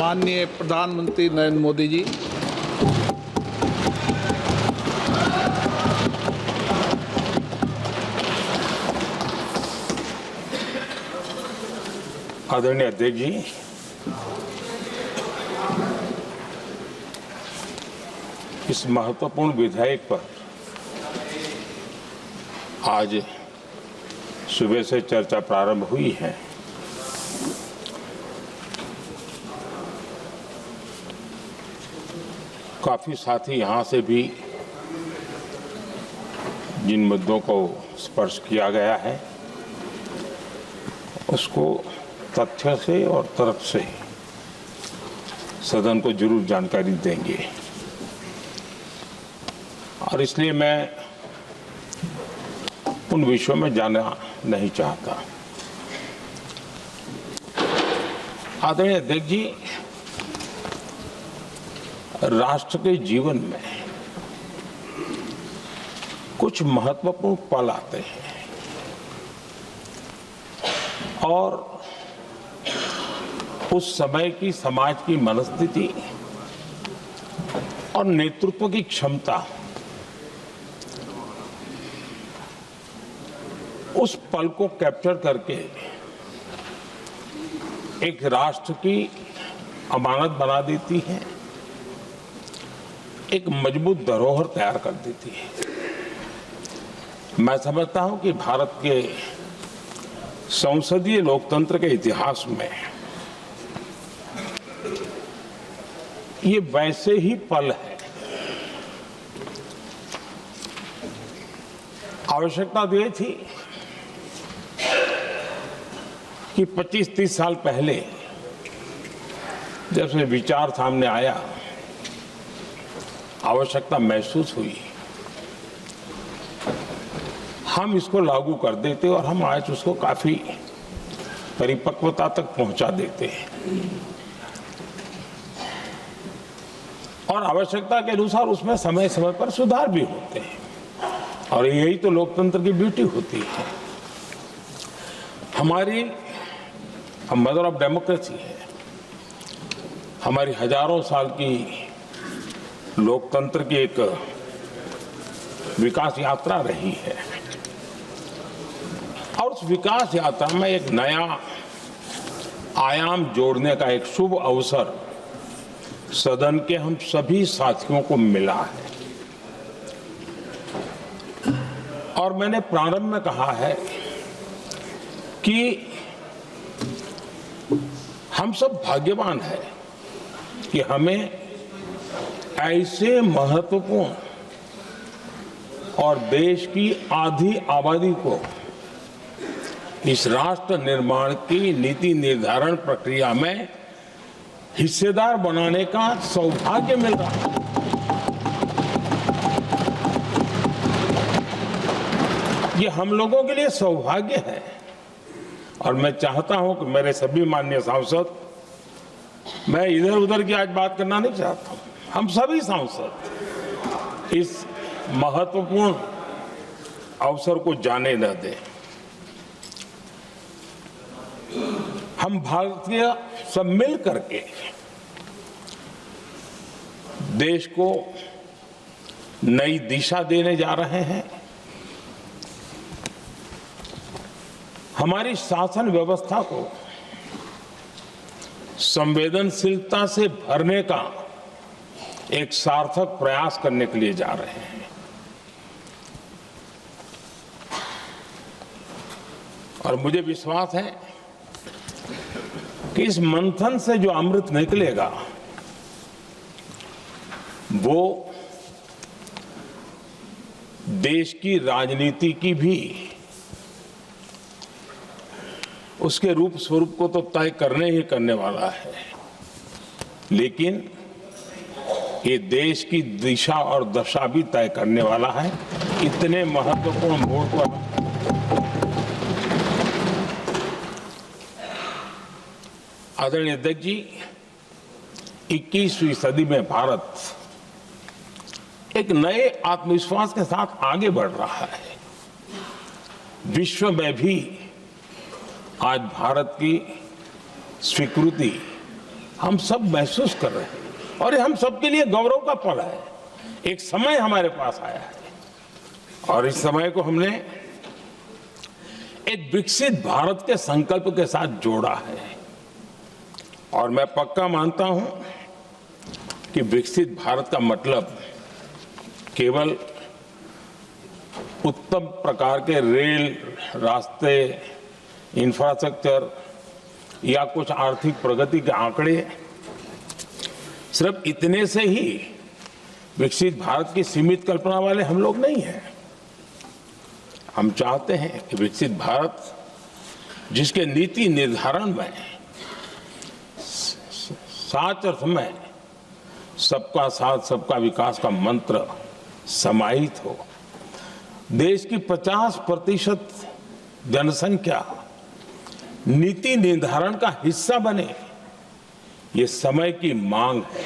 माननीय प्रधानमंत्री नरेंद्र मोदी जी, आदरणीय अध्यक्ष जी, इस महत्वपूर्ण विधेयक पर आज सुबह से चर्चा प्रारंभ हुई है। काफी साथी यहाँ से भी जिन मुद्दों को स्पर्श किया गया है उसको तथ्य से और तर्क से सदन को जरूर जानकारी देंगे, और इसलिए मैं उन विषयों में जाना नहीं चाहता। आदरणीय अध्यक्ष जी, राष्ट्र के जीवन में कुछ महत्वपूर्ण पल आते हैं और उस समय की समाज की मनस्थिति और नेतृत्व की क्षमता उस पल को कैप्चर करके एक राष्ट्र की अमानत बना देती है, एक मजबूत धरोहर तैयार कर देती है। मैं समझता हूं कि भारत के संसदीय लोकतंत्र के इतिहास में ये वैसे ही पल है। आवश्यकता तो ये थी कि 25-30 साल पहले जब से विचार सामने आया, आवश्यकता महसूस हुई, हम इसको लागू कर देते और हम आज उसको काफी परिपक्वता तक पहुंचा देते हैं और आवश्यकता के अनुसार उसमें समय समय पर सुधार भी होते हैं, और यही तो लोकतंत्र की ब्यूटी होती है। हमारी मदर ऑफ डेमोक्रेसी है, हमारी हजारों साल की लोकतंत्र की एक विकास यात्रा रही है, और उस विकास यात्रा में एक नया आयाम जोड़ने का एक शुभ अवसर सदन के हम सभी साथियों को मिला है। और मैंने प्रारंभ में कहा है कि हम सब भाग्यवान हैं कि हमें ऐसे महत्वपूर्ण और देश की आधी आबादी को इस राष्ट्र निर्माण की नीति निर्धारण प्रक्रिया में हिस्सेदार बनाने का सौभाग्य मिल रहा है। ये हम लोगों के लिए सौभाग्य है, और मैं चाहता हूं कि मेरे सभी माननीय सांसद, मैं इधर उधर की आज बात करना नहीं चाहता हूं, हम सभी सांसद इस महत्वपूर्ण अवसर को जाने न दें। हम भारतीय सब मिल करके देश को नई दिशा देने जा रहे हैं। हमारी शासन व्यवस्था को संवेदनशीलता से भरने का एक सार्थक प्रयास करने के लिए जा रहे हैं, और मुझे विश्वास है कि इस मंथन से जो अमृत निकलेगा वो देश की राजनीति की भी उसके रूप स्वरूप को तो तय करने ही करने वाला है, लेकिन ये देश की दिशा और दशा भी तय करने वाला है। इतने महत्वपूर्ण मोड़ पर आदरणीय अध्यक्ष जी, 21वीं सदी में भारत एक नए आत्मविश्वास के साथ आगे बढ़ रहा है। विश्व में भी आज भारत की स्वीकृति हम सब महसूस कर रहे हैं और ये हम सबके लिए गौरव का पल है। एक समय हमारे पास आया है और इस समय को हमने एक विकसित भारत के संकल्प के साथ जोड़ा है और मैं पक्का मानता हूं कि विकसित भारत का मतलब केवल उत्तम प्रकार के रेल, रास्ते, इंफ्रास्ट्रक्चर या कुछ आर्थिक प्रगति के आंकड़े, सिर्फ इतने से ही विकसित भारत की सीमित कल्पना वाले हम लोग नहीं हैं। हम चाहते हैं कि विकसित भारत जिसके नीति निर्धारण में साच अर्थ में सबका साथ सबका विकास का मंत्र समाहित हो, देश की 50% जनसंख्या नीति निर्धारण का हिस्सा बने, ये समय की मांग है।